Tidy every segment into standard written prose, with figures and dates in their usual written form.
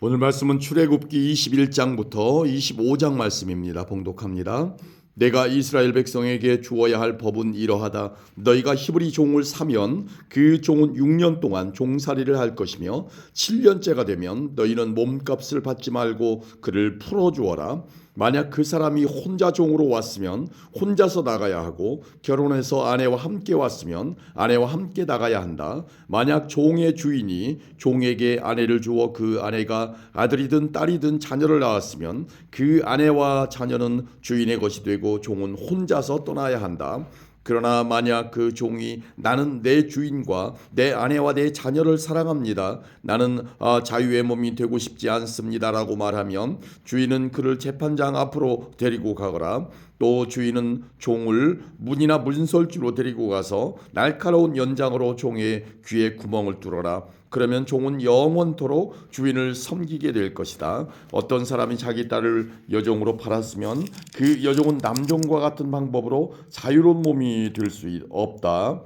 오늘 말씀은 출애굽기 21장부터 25장 말씀입니다. 봉독합니다. 내가 이스라엘 백성에게 주어야 할 법은 이러하다. 너희가 히브리 종을 사면 그 종은 6년 동안 종살이를 할 것이며 7년째가 되면 너희는 몸값을 받지 말고 그를 풀어주어라. 만약 그 사람이 혼자 종으로 왔으면 혼자서 나가야 하고 결혼해서 아내와 함께 왔으면 아내와 함께 나가야 한다. 만약 종의 주인이 종에게 아내를 주어 그 아내가 아들이든 딸이든 자녀를 낳았으면 그 아내와 자녀는 주인의 것이 되고 종은 혼자서 떠나야 한다. 그러나 만약 그 종이 나는 내 주인과 내 아내와 내 자녀를 사랑합니다. 나는 자유의 몸이 되고 싶지 않습니다라고 말하면 주인은 그를 재판장 앞으로 데리고 가거라. 또 주인은 종을 문이나 문설주로 데리고 가서 날카로운 연장으로 종의 귀에 구멍을 뚫어라. 그러면 종은 영원토록 주인을 섬기게 될 것이다. 어떤 사람이 자기 딸을 여종으로 팔았으면 그 여종은 남종과 같은 방법으로 자유로운 몸이 될 수 없다.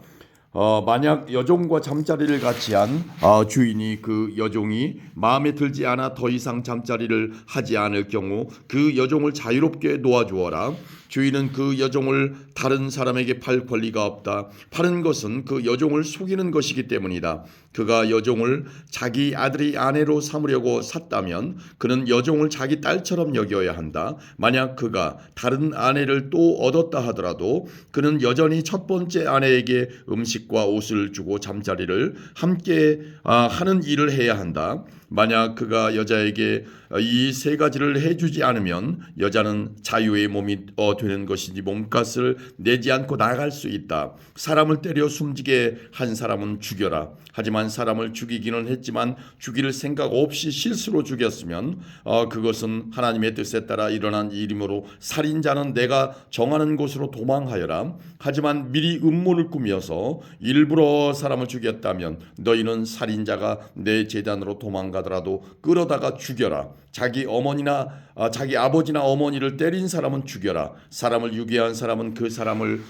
만약 여종과 잠자리를 같이 한 주인이 그 여종이 마음에 들지 않아 더 이상 잠자리를 하지 않을 경우 그 여종을 자유롭게 놓아주어라. 주인은 그 여종을 다른 사람에게 팔 권리가 없다. 파는 것은 그 여종을 속이는 것이기 때문이다. 그가 여종을 자기 아들의 아내로 삼으려고 샀다면 그는 여종을 자기 딸처럼 여겨야 한다. 만약 그가 다른 아내를 또 얻었다 하더라도 그는 여전히 첫 번째 아내에게 음식과 옷을 주고 잠자리를 함께 하는 일을 해야 한다. 만약 그가 여자에게 이 세 가지를 해주지 않으면 여자는 자유의 몸이 되는 것이지 몸값을 내지 않고 나갈 수 있다. 사람을 때려 숨지게 한 사람은 죽여라. 하지만 사람을 죽이기는 했지만 죽일 생각 없이 실수로 죽였으면 그것은 하나님의 뜻에 따라 일어난 일이므로 살인자는 내가 정하는 곳으로 도망하여라. 하지만 미리 음모를 꾸며서 일부러 사람을 죽였다면 너희는 살인자가 내 제단으로 도망가더라도 끌어다가 죽여라. 자기 어머니나 자기 아버지나 어머니를 때린 사람은 죽여라. 사람을 유괴한 사람은 그 사람을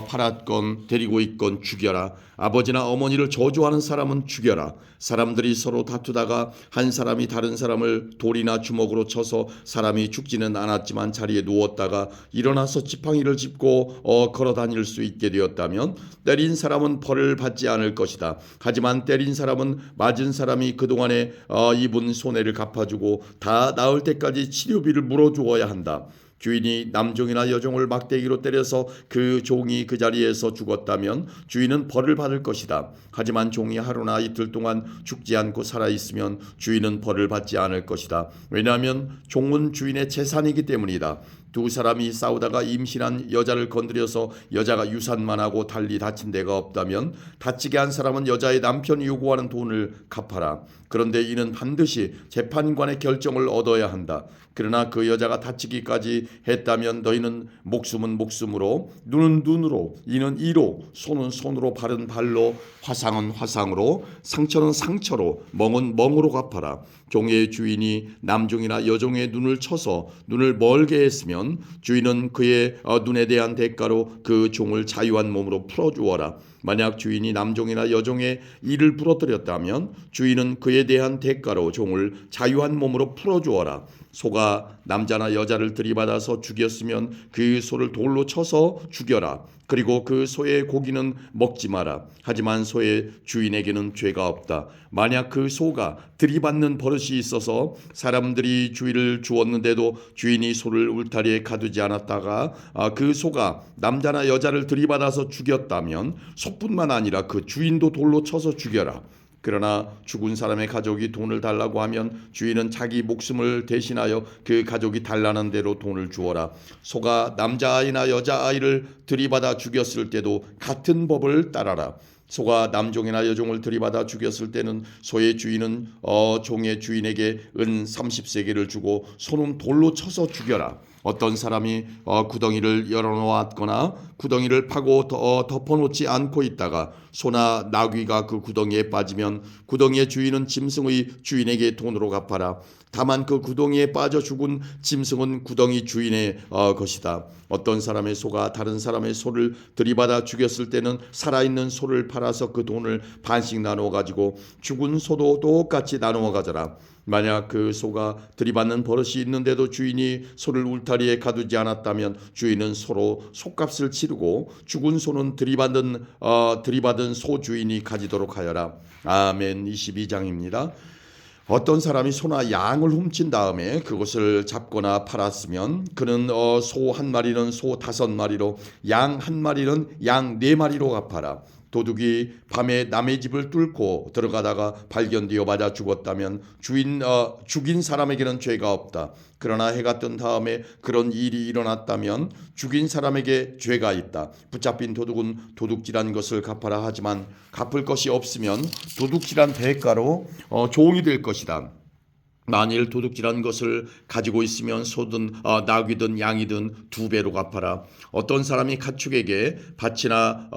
팔았건 데리고 있건 죽여라. 아버지나 어머니를 저주하는 사람은 죽여라. 사람들이 서로 다투다가 한 사람이 다른 사람을 돌이나 주먹으로 쳐서 사람이 죽지는 않았지만 자리에 누웠다가 일어나서 지팡이를 짚고 걸어 다닐 수 있게 되었다면 때린 사람은 벌을 받지 않을 것이다. 하지만 때린 사람은 맞은 사람이 그동안에 입은 손해를 갚아주고 다 나을 때까지 치료비를 물어주어야 한다. 주인이 남종이나 여종을 막대기로 때려서 그 종이 그 자리에서 죽었다면 주인은 벌을 받을 것이다. 하지만 종이 하루나 이틀 동안 죽지 않고 살아있으면 주인은 벌을 받지 않을 것이다. 왜냐하면 종은 주인의 재산이기 때문이다. 두 사람이 싸우다가 임신한 여자를 건드려서 여자가 유산만 하고 달리 다친 데가 없다면 다치게 한 사람은 여자의 남편이 요구하는 돈을 갚아라. 그런데 이는 반드시 재판관의 결정을 얻어야 한다. 그러나 그 여자가 다치기까지 했다면 너희는 목숨은 목숨으로, 눈은 눈으로, 이는 이로, 손은 손으로, 발은 발로, 화상은 화상으로, 상처는 상처로, 멍은 멍으로 갚아라. 종의 주인이 남종이나 여종의 눈을 쳐서 눈을 멀게 했으면 주인은 그의 눈에 대한 대가로 그 종을 자유한 몸으로 풀어주어라. 만약 주인이 남종이나 여종의 이를 부러뜨렸다면 주인은 그에 대한 대가로 종을 자유한 몸으로 풀어주어라. 소가 남자나 여자를 들이받아서 죽였으면 그 소를 돌로 쳐서 죽여라. 그리고 그 소의 고기는 먹지 마라. 하지만 소의 주인에게는 죄가 없다. 만약 그 소가 들이받는 버릇이 있어서 사람들이 주의를 주었는데도 주인이 소를 울타리에 가두지 않았다가 그 소가 남자나 여자를 들이받아서 죽였다면 소뿐만 아니라 그 주인도 돌로 쳐서 죽여라. 그러나 죽은 사람의 가족이 돈을 달라고 하면 주인은 자기 목숨을 대신하여 그 가족이 달라는 대로 돈을 주어라. 소가 남자아이나 여자아이를 들이받아 죽였을 때도 같은 법을 따라라. 소가 남종이나 여종을 들이받아 죽였을 때는 소의 주인은 종의 주인에게 은 30세겔을 주고 소는 돌로 쳐서 죽여라. 어떤 사람이 구덩이를 열어놓았거나 구덩이를 파고 덮어놓지 않고 있다가 소나 나귀가 그 구덩이에 빠지면 구덩이의 주인은 짐승의 주인에게 돈으로 갚아라. 다만 그 구덩이에 빠져 죽은 짐승은 구덩이 주인의 것이다. 어떤 사람의 소가 다른 사람의 소를 들이받아 죽였을 때는 살아있는 소를 팔아서 그 돈을 반씩 나누어 가지고 죽은 소도 똑같이 나누어 가져라. 만약 그 소가 들이받는 버릇이 있는데도 주인이 소를 울타리에 가두지 않았다면 주인은 소로 소값을 치르고 죽은 소는 들이받은 소 주인이 가지도록 하여라. 아멘. 22장입니다. 어떤 사람이 소나 양을 훔친 다음에 그것을 잡거나 팔았으면 그는 소 한 마리는 소 5마리로 양 한 마리는 양 4마리로 갚아라. 도둑이 밤에 남의 집을 뚫고 들어가다가 발견되어 맞아 죽었다면 죽인 사람에게는 죄가 없다. 그러나 해가 뜬 다음에 그런 일이 일어났다면 죽인 사람에게 죄가 있다. 붙잡힌 도둑은 도둑질한 것을 갚아라 하지만 갚을 것이 없으면 도둑질한 대가로 종이 될 것이다. 만일 도둑질한 것을 가지고 있으면 소든 나귀든 양이든 2배로 갚아라. 어떤 사람이 가축에게 밭이나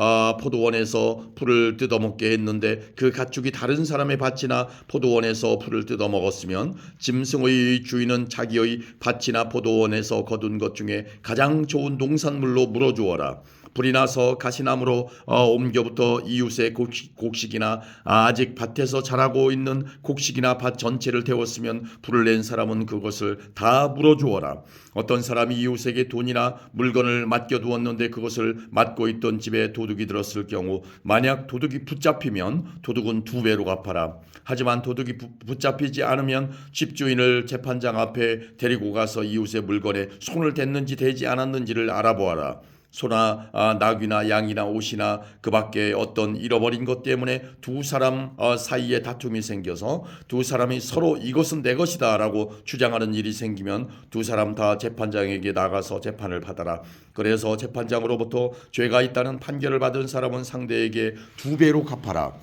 포도원에서 풀을 뜯어먹게 했는데 그 가축이 다른 사람의 밭이나 포도원에서 풀을 뜯어먹었으면 짐승의 주인은 자기의 밭이나 포도원에서 거둔 것 중에 가장 좋은 농산물로 물어주어라. 불이 나서 가시나무로 옮겨부터 이웃의 곡식이나 아직 밭에서 자라고 있는 곡식이나 밭 전체를 태웠으면 불을 낸 사람은 그것을 다 물어주어라. 어떤 사람이 이웃에게 돈이나 물건을 맡겨두었는데 그것을 맡고 있던 집에 도둑이 들었을 경우 만약 도둑이 붙잡히면 도둑은 2배로 갚아라. 하지만 도둑이 붙잡히지 않으면 집주인을 재판장 앞에 데리고 가서 이웃의 물건에 손을 댔는지 대지 않았는지를 알아보아라. 소나 나귀나 양이나 옷이나 그 밖에 어떤 잃어버린 것 때문에 2사람 사이에 다툼이 생겨서 2사람이 서로 이것은 내 것이다 라고 주장하는 일이 생기면 2사람 다 재판장에게 나가서 재판을 받아라. 그래서 재판장으로부터 죄가 있다는 판결을 받은 사람은 상대에게 2배로 갚아라.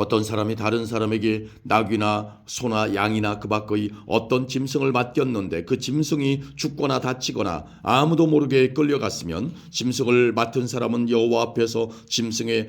어떤 사람이 다른 사람에게 나귀나 소나 양이나 그 밖의 어떤 짐승을 맡겼는데 그 짐승이 죽거나 다치거나 아무도 모르게 끌려갔으면 짐승을 맡은 사람은 여호와 앞에서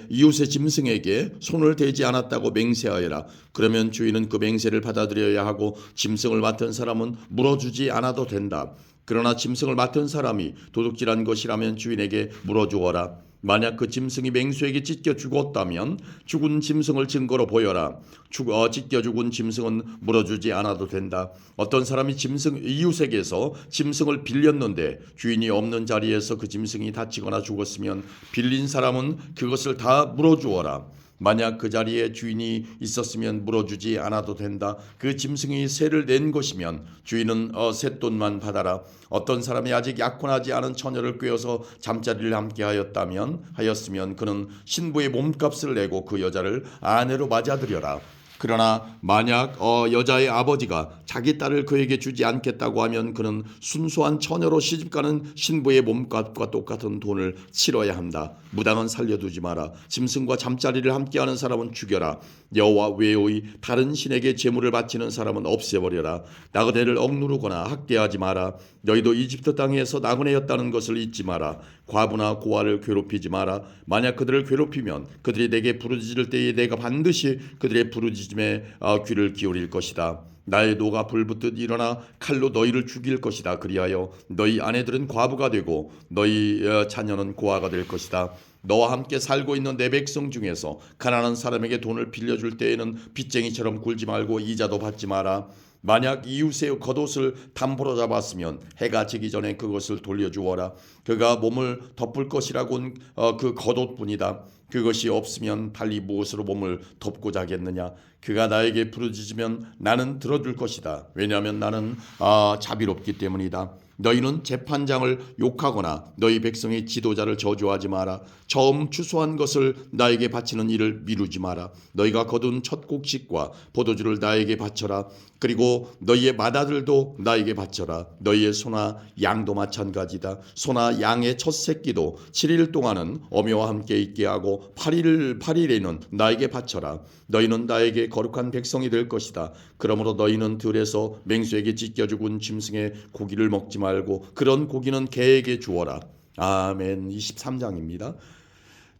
이웃의 짐승에게 손을 대지 않았다고 맹세하여라. 그러면 주인은 그 맹세를 받아들여야 하고 짐승을 맡은 사람은 물어주지 않아도 된다. 그러나 짐승을 맡은 사람이 도둑질한 것이라면 주인에게 물어주어라. 만약 그 짐승이 맹수에게 찢겨 죽었다면 죽은 짐승을 증거로 보여라. 찢겨 죽은 짐승은 물어주지 않아도 된다. 어떤 사람이 이웃에게서 짐승을 빌렸는데 주인이 없는 자리에서 그 짐승이 다치거나 죽었으면 빌린 사람은 그것을 다 물어주어라. 만약 그 자리에 주인이 있었으면 물어주지 않아도 된다. 그 짐승이 세를 낸 것이면 주인은 쇳돈만 받아라. 어떤 사람이 아직 약혼하지 않은 처녀를 꿰어서 잠자리를 함께 하였으면 그는 신부의 몸값을 내고 그 여자를 아내로 맞아들여라. 그러나 만약 여자의 아버지가 자기 딸을 그에게 주지 않겠다고 하면 그는 순수한 처녀로 시집가는 신부의 몸값과 똑같은 돈을 치러야 한다. 무당은 살려두지 마라. 짐승과 잠자리를 함께하는 사람은 죽여라. 여호와 외의 다른 신에게 제물을 바치는 사람은 없애버려라. 나그네를 억누르거나 학대하지 마라. 너희도 이집트 땅에서 나그네였다는 것을 잊지 마라. 과부나 고아를 괴롭히지 마라. 만약 그들을 괴롭히면 그들이 내게 부르짖을 때에 내가 반드시 그들의 부르짖음에 귀를 기울일 것이다. 나의 노가 불붙듯 일어나 칼로 너희를 죽일 것이다. 그리하여 너희 아내들은 과부가 되고 너희 자녀는 고아가 될 것이다. 너와 함께 살고 있는 내 백성 중에서 가난한 사람에게 돈을 빌려줄 때에는 빚쟁이처럼 굴지 말고 이자도 받지 마라. 만약 이웃의 겉옷을 담보로 잡았으면 해가 지기 전에 그것을 돌려주어라. 그가 몸을 덮을 것이라곤 그 겉옷뿐이다. 그것이 없으면 달리 무엇으로 몸을 덮고 자겠느냐. 그가 나에게 부르짖으면 나는 들어줄 것이다. 왜냐하면 나는 자비롭기 때문이다. 너희는 재판장을 욕하거나 너희 백성의 지도자를 저주하지 마라. 처음 추수한 것을 나에게 바치는 일을 미루지 마라. 너희가 거둔 첫 곡식과 포도주를 나에게 바쳐라. 그리고 너희의 맏아들도 나에게 바쳐라. 너희의 소나 양도 마찬가지다. 소나 양의 첫 새끼도 7일 동안은 어미와 함께 있게 하고 8일에는 나에게 바쳐라. 너희는 나에게 거룩한 백성이 될 것이다. 그러므로 너희는 들에서 맹수에게 찢겨 죽은 짐승의 고기를 먹지 말고 그런 고기는 개에게 주어라. 아멘. 23장입니다.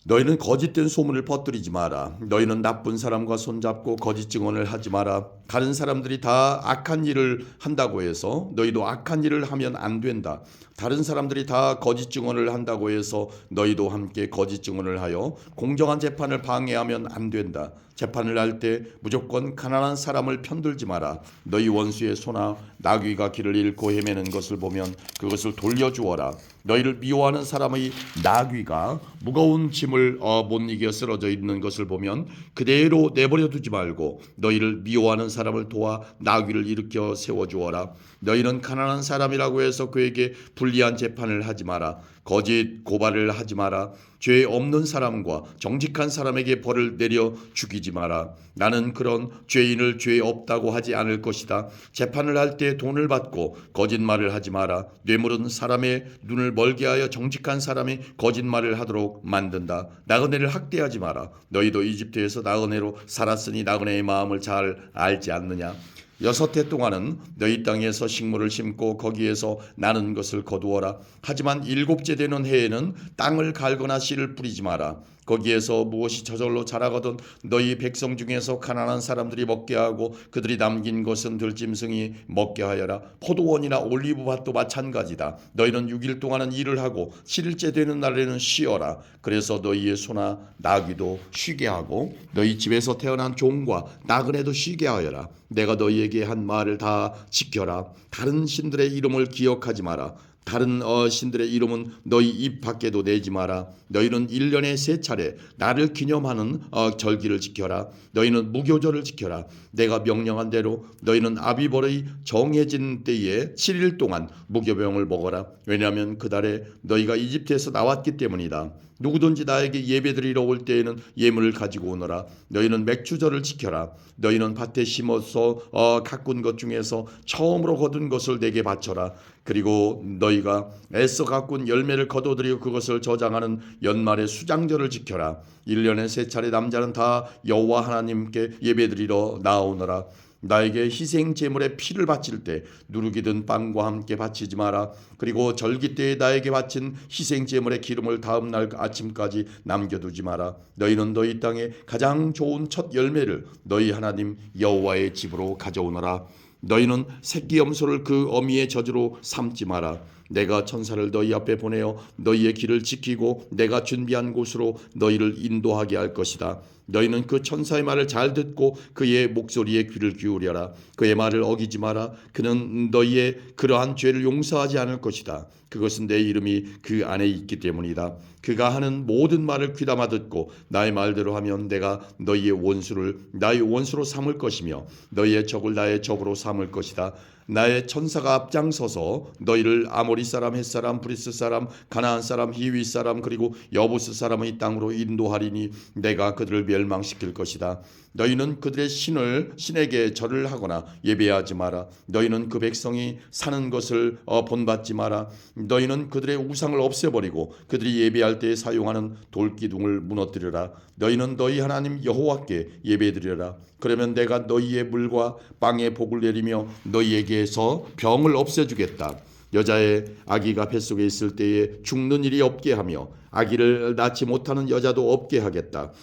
너희는 거짓된 소문을 퍼뜨리지 마라. 너희는 나쁜 사람과 손잡고 거짓 증언을 하지 마라. 다른 사람들이 다 악한 일을 한다고 해서 너희도 악한 일을 하면 안 된다. 다른 사람들이 다 거짓 증언을 한다고 해서 너희도 함께 거짓 증언을 하여 공정한 재판을 방해하면 안 된다. 재판을 할 때 무조건 가난한 사람을 편들지 마라. 너희 원수의 소나 나귀가 길을 잃고 헤매는 것을 보면 그것을 돌려주어라. 너희를 미워하는 사람의 나귀가 무거운 짐을 못 이겨 쓰러져 있는 것을 보면 그대로 내버려 두지 말고 너희를 미워하는 사람을 도와 나귀를 일으켜 세워주어라. 너희는 가난한 사람이라고 해서 그에게 불리한 재판을 하지 마라. 거짓 고발을 하지 마라. 죄 없는 사람과 정직한 사람에게 벌을 내려 죽이지 마라. 나는 그런 죄인을 죄 없다고 하지 않을 것이다. 재판을 할 때 돈을 받고 거짓말을 하지 마라. 뇌물은 사람의 눈을 멀게 하여 정직한 사람이 거짓말을 하도록 만든다. 나그네를 학대하지 마라. 너희도 이집트에서 나그네로 살았으니 나그네의 마음을 잘 알지 않느냐. 6해 동안은 너희 땅에서 식물을 심고 거기에서 나는 것을 거두어라. 하지만 7째 되는 해에는 땅을 갈거나 씨를 뿌리지 마라. 거기에서 무엇이 저절로 자라거든 너희 백성 중에서 가난한 사람들이 먹게 하고 그들이 남긴 것은 들짐승이 먹게 하여라. 포도원이나 올리브밭도 마찬가지다. 너희는 6일 동안은 일을 하고 7일째 되는 날에는 쉬어라. 그래서 너희의 소나 나귀도 쉬게 하고 너희 집에서 태어난 종과 나그네도 쉬게 하여라. 내가 너희에게 한 말을 다 지켜라. 다른 신들의 이름을 기억하지 마라. 다른 신들의 이름은 너희 입 밖에도 내지 마라. 너희는 1년에 3차례 나를 기념하는 절기를 지켜라. 너희는 무교절을 지켜라. 내가 명령한 대로 너희는 아비벌의 정해진 때에 7일 동안 무교병을 먹어라. 왜냐하면 그달에 너희가 이집트에서 나왔기 때문이다. 누구든지 나에게 예배드리러 올 때에는 예물을 가지고 오너라. 너희는 맥주절을 지켜라. 너희는 밭에 심어서 가꾼 것 중에서 처음으로 거둔 것을 내게 바쳐라. 그리고 너희가 애써 가꾼 열매를 거둬들이고 그것을 저장하는 연말의 수장절을 지켜라. 1년에 3차례 남자는 다 여호와 하나님께 예배드리러 나오너라. 나에게 희생 제물의 피를 바칠 때 누룩이든 빵과 함께 바치지 마라. 그리고 절기 때에 나에게 바친 희생 제물의 기름을 다음 날 아침까지 남겨두지 마라. 너희는 너희 땅에 가장 좋은 첫 열매를 너희 하나님 여호와의 집으로 가져오너라. 너희는 새끼 염소를 그 어미의 젖으로 삼지 마라. 내가 천사를 너희 앞에 보내어 너희의 길을 지키고 내가 준비한 곳으로 너희를 인도하게 할 것이다. 너희는 그 천사의 말을 잘 듣고 그의 목소리에 귀를 기울여라. 그의 말을 어기지 마라. 그는 너희의 그러한 죄를 용서하지 않을 것이다. 그것은 내 이름이 그 안에 있기 때문이다. 그가 하는 모든 말을 귀담아 듣고 나의 말대로 하면 내가 너희의 원수를 나의 원수로 삼을 것이며 너희의 적을 나의 적으로 삼을 것이다. 나의 천사가 앞장서서 너희를 아모리 사람, 헷 사람, 브리스 사람, 가나안 사람, 히위 사람 그리고 여부스 사람의 땅으로 인도하리니 내가 그들을 멸망시킬 것이다. 너희는 그들의 신에게 절을 하거나 예배하지 마라. 너희는 그 백성이 사는 것을 본받지 마라. 너희는 그들의 우상을 없애버리고 그들이 예배할 때 사용하는 돌기둥을 무너뜨려라. 너희는 너희 하나님 여호와께 예배드려라. 그러면 내가 너희의 물과 빵의 복을 내리며 너희에게서 병을 없애주겠다. 여자의 아기가 뱃속에 있을 때에 죽는 일이 없게 하며 아기를 낳지 못하는 여자도 없게 하겠다.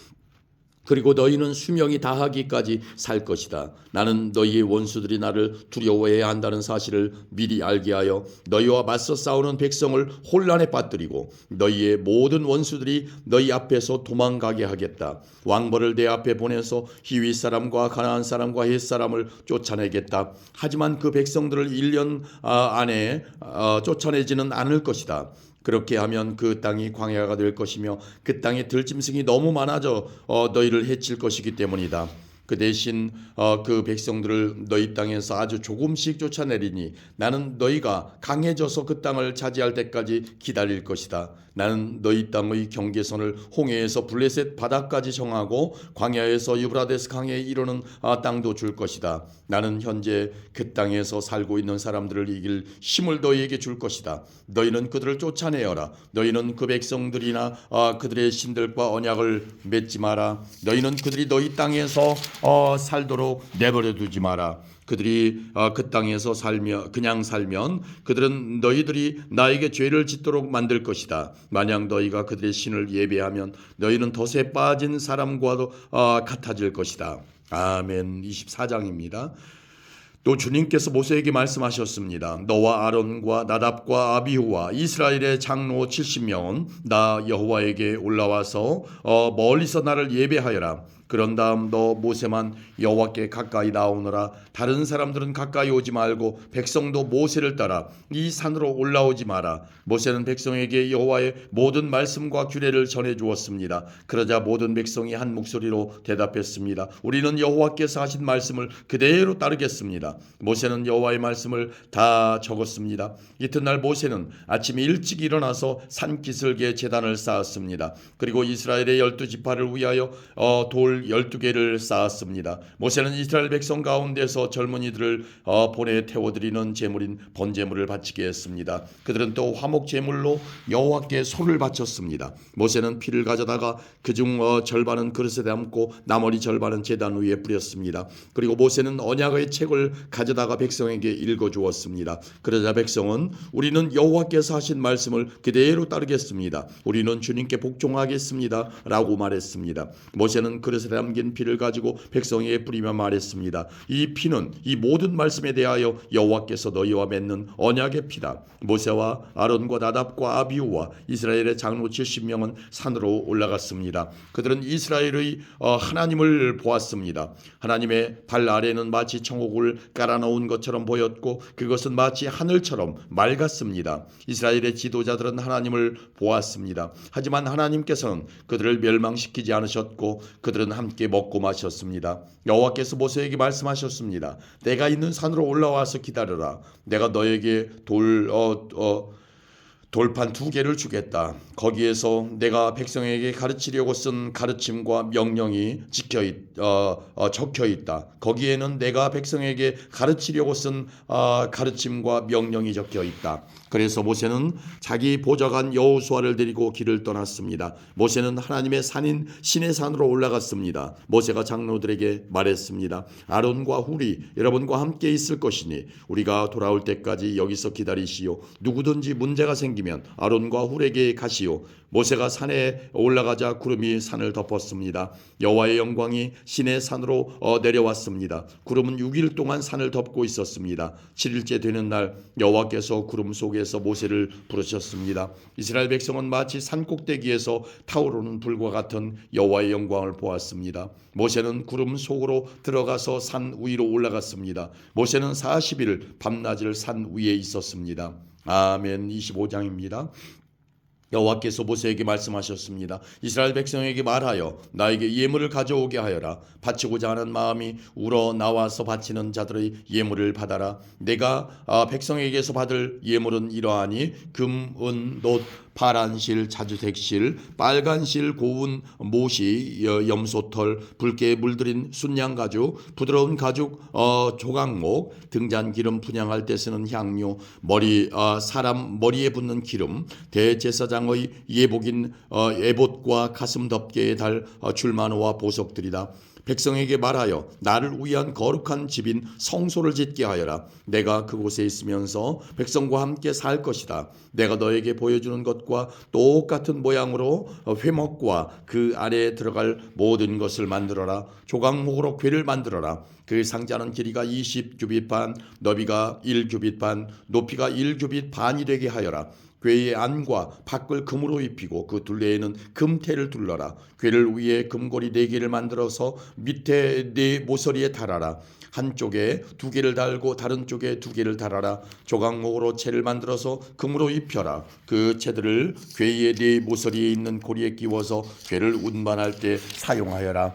그리고 너희는 수명이 다하기까지 살 것이다. 나는 너희의 원수들이 나를 두려워해야 한다는 사실을 미리 알게 하여 너희와 맞서 싸우는 백성을 혼란에 빠뜨리고 너희의 모든 원수들이 너희 앞에서 도망가게 하겠다. 왕벌을 내 앞에 보내서 히위 사람과 가나안 사람과 헷 사람을 쫓아내겠다. 하지만 그 백성들을 1년 안에 쫓아내지는 않을 것이다. 그렇게 하면 그 땅이 광야가 될 것이며 그 땅에 들짐승이 너무 많아져 너희를 해칠 것이기 때문이다. 그 대신 그 백성들을 너희 땅에서 아주 조금씩 쫓아내리니 나는 너희가 강해져서 그 땅을 차지할 때까지 기다릴 것이다. 나는 너희 땅의 경계선을 홍해에서 블레셋 바다까지 정하고 광야에서 유브라데스 강에 이르는 땅도 줄 것이다. 나는 현재 그 땅에서 살고 있는 사람들을 이길 힘을 너희에게 줄 것이다. 너희는 그들을 쫓아내어라. 너희는 그 백성들이나 그들의 신들과 언약을 맺지 마라. 너희는 그들이 너희 땅에서 살도록 내버려 두지 마라. 그들이 그 땅에서 그냥 살면 그들은 너희들이 나에게 죄를 짓도록 만들 것이다. 만약 너희가 그들의 신을 예배하면 너희는 덫에 빠진 사람과도 같아질 것이다. 아멘. 24장입니다. 또 주님께서 모세에게 말씀하셨습니다. 너와 아론과 나답과 아비후와 이스라엘의 장로 70명은 나 여호와에게 올라와서 멀리서 나를 예배하여라. 그런 다음 너 모세만 여호와께 가까이 나오너라. 다른 사람들은 가까이 오지 말고 백성도 모세를 따라 이 산으로 올라오지 마라. 모세는 백성에게 여호와의 모든 말씀과 규례를 전해 주었습니다. 그러자 모든 백성이 한 목소리로 대답했습니다. 우리는 여호와께서 하신 말씀을 그대로 따르겠습니다. 모세는 여호와의 말씀을 다 적었습니다. 이튿날 모세는 아침 일찍 일어나서 산기슭에 제단을 쌓았습니다. 그리고 이스라엘의 12지파를 위하여 돌 12개를 쌓았습니다. 모세는 이스라엘 백성 가운데서 젊은이들을 보내 태워드리는 제물인 번제물을 바치게 했습니다. 그들은 또 화목 제물로 여호와께 소를 바쳤습니다. 모세는 피를 가져다가 그중 절반은 그릇에 담고 나머지 절반은 제단 위에 뿌렸습니다. 그리고 모세는 언약의 책을 가져다가 백성에게 읽어주었습니다. 그러자 백성은 우리는 여호와께서 하신 말씀을 그대로 따르겠습니다. 우리는 주님께 복종하겠습니다 라고 말했습니다. 모세는 그릇에 담긴 피를 가지고 백성에게 뿌리며 말했습니다. 이 피는 이 모든 말씀에 대하여 여호와께서 너희와 맺는 언약의 피다. 모세와 아론과 나답과 아비후와 이스라엘의 장로 70명은 산으로 올라갔습니다. 그들은 이스라엘의 하나님을 보았습니다. 하나님의 발 아래는 마치 청옥을 깔아놓은 것처럼 보였고 그것은 마치 하늘처럼 맑았습니다. 이스라엘의 지도자들은 하나님을 보았습니다. 하지만 하나님께서는 그들을 멸망시키지 않으셨고 그들은 함께 먹고 마셨습니다. 여호와께서 모세에게 말씀하셨습니다. 내가 있는 산으로 올라와서 기다려라. 내가 너에게 돌판 2개를 주겠다. 거기에서 내가 백성에게 가르치려고 쓴 가르침과 명령이 적혀 있다. 거기에는 내가 백성에게 가르치려고 쓴 가르침과 명령이 적혀 있다. 그래서 모세는 자기 보좌관 여호수아를 데리고 길을 떠났습니다. 모세는 하나님의 산인 시내산으로 올라갔습니다. 모세가 장로들에게 말했습니다. 아론과 훌이 여러분과 함께 있을 것이니 우리가 돌아올 때까지 여기서 기다리시오. 누구든지 문제가 생기면 아론과 훌에게 가시오. 모세가 산에 올라가자 구름이 산을 덮었습니다. 여호와의 영광이 시내 산으로 내려왔습니다. 구름은 6일 동안 산을 덮고 있었습니다. 7일째 되는 날 여호와께서 구름 속에서 모세를 부르셨습니다. 이스라엘 백성은 마치 산 꼭대기에서 타오르는 불과 같은 여호와의 영광을 보았습니다. 모세는 구름 속으로 들어가서 산 위로 올라갔습니다. 모세는 40일 밤낮을 산 위에 있었습니다. 아멘. 25장입니다. 여호와께서 모세에게 말씀하셨습니다. 이스라엘 백성에게 말하여 나에게 예물을 가져오게 하여라. 바치고자 하는 마음이 우러나와서 바치는 자들의 예물을 받아라. 내가 백성에게서 받을 예물은 이러하니 금, 은, 놋, 파란 실, 자주색 실, 빨간 실, 고운 모시, 염소털, 붉게 물들인 순양 가죽, 부드러운 가죽, 조각목, 등잔 기름 분향할 때 쓰는 향료, 사람 머리에 붓는 기름, 대제사장의 예복인 에봇과 가슴 덮개에 달 줄마노와 보석들이다. 백성에게 말하여 나를 위한 거룩한 집인 성소를 짓게 하여라. 내가 그곳에 있으면서 백성과 함께 살 것이다. 내가 너에게 보여주는 것과 똑같은 모양으로 회목과 그 안에 들어갈 모든 것을 만들어라. 조각목으로 궤를 만들어라. 그 상자는 길이가 20규빗 반, 너비가 1규빗 반, 높이가 1규빗 반이 되게 하여라. 궤의 안과 밖을 금으로 입히고 그 둘레에는 금테를 둘러라. 궤를 위에 금고리 4개를 만들어서 밑에 4 모서리에 달아라. 한쪽에 2개를 달고 다른 쪽에 2개를 달아라. 조각목으로 채를 만들어서 금으로 입혀라. 그 채들을 궤의 4 모서리에 있는 고리에 끼워서 궤를 운반할 때 사용하여라.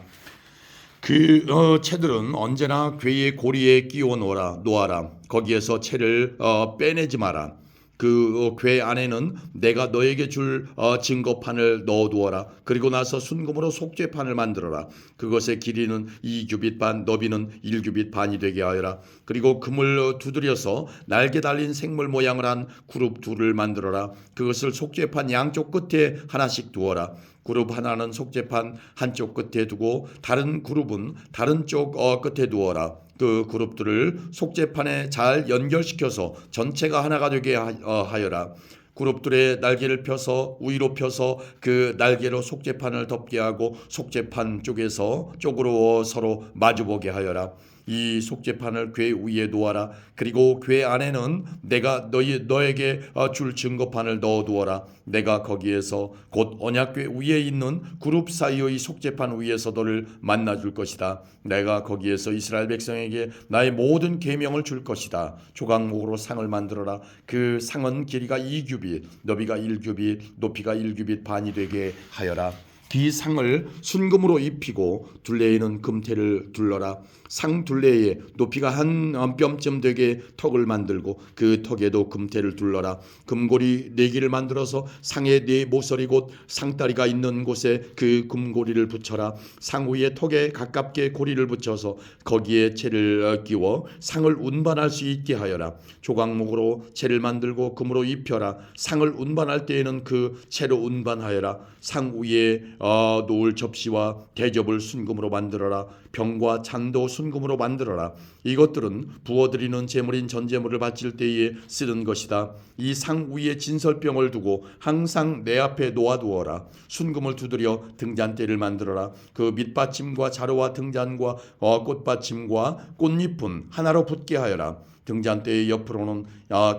그 채들은 언제나 궤의 고리에 끼워 놓아라. 거기에서 채를 빼내지 마라. 그 궤 안에는 내가 너에게 줄 증거판을 넣어두어라. 그리고 나서 순금으로 속죄판을 만들어라. 그것의 길이는 2규빗 반, 너비는 1규빗 반이 되게 하여라. 그리고 금을 두드려서 날개 달린 생물 모양을 한 그룹 둘을 만들어라. 그것을 속죄판 양쪽 끝에 하나씩 두어라. 그룹 하나는 속죄판 한쪽 끝에 두고 다른 그룹은 다른 쪽 끝에 두어라. 그 그룹들을 속죄판에 잘 연결시켜서 전체가 하나가 되게 하여라. 그룹들의 날개를 펴서 위로 펴서 그 날개로 속죄판을 덮게 하고 속죄판 쪽으로 서로 마주보게 하여라. 이 속죄판을 궤 위에 놓아라. 그리고 궤 안에는 내가 너에게 줄 증거판을 넣어두어라. 내가 거기에서 곧 언약궤 위에 있는 그룹 사이의 속죄판 위에서 너를 만나줄 것이다. 내가 거기에서 이스라엘 백성에게 나의 모든 계명을 줄 것이다. 조각목으로 상을 만들어라. 그 상은 길이가 2규빗, 너비가 1규빗, 높이가 1규빗 반이 되게 하여라. 그 상을 순금으로 입히고 둘레에는 금테를 둘러라. 상 둘레에 높이가 한 뼘쯤 되게 턱을 만들고 그 턱에도 금테를 둘러라. 금고리 4개를 만들어서 상의 4모서리 곧 상다리가 있는 곳에 그 금고리를 붙여라. 상 위에 턱에 가깝게 고리를 붙여서 거기에 채를 끼워 상을 운반할 수 있게 하여라. 조각목으로 채를 만들고 금으로 입혀라. 상을 운반할 때에는 그 채로 운반하여라. 상 위에 놓을 접시와 대접을 순금으로 만들어라. 병과 잔도 순금으로 만들어라. 이것들은 부어드리는 제물인 전제물을 바칠 때에 쓰는 것이다. 이 상 위에 진설병을 두고 항상 내 앞에 놓아두어라. 순금을 두드려 등잔대를 만들어라. 그 밑받침과 자루와 등잔과 꽃받침과 꽃잎은 하나로 붙게 하여라. 등잔대의 옆으로는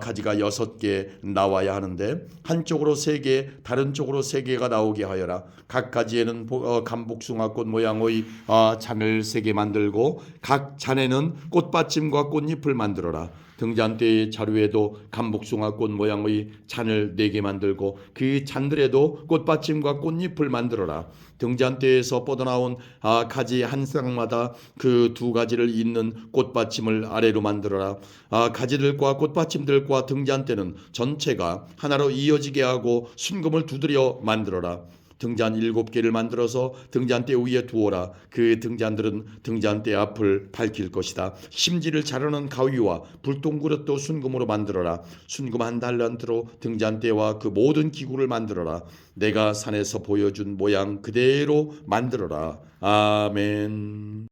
가지가 6개 나와야 하는데 한쪽으로 3개, 다른 쪽으로 3개가 나오게 하여라. 각 가지에는 감복숭아꽃 모양의 잔을 3개 만들고 각 잔에는 꽃받침과 꽃잎을 만들어라. 등잔대의 자루에도 감복숭아꽃 모양의 잔을 4개 만들고 그 잔들에도 꽃받침과 꽃잎을 만들어라. 등잔대에서 뻗어나온 가지 한 쌍마다 그 2가지를 잇는 꽃받침을 아래로 만들어라. 가지들과 꽃받침들과 등잔대는 전체가 하나로 이어지게 하고 순금을 두드려 만들어라. 등잔 7개를 만들어서 등잔대 위에 두어라. 그 등잔들은 등잔대 앞을 밝힐 것이다. 심지를 자르는 가위와 불똥그릇도 순금으로 만들어라. 순금 1달란트로 등잔대와 그 모든 기구를 만들어라. 내가 산에서 보여준 모양 그대로 만들어라. 아멘.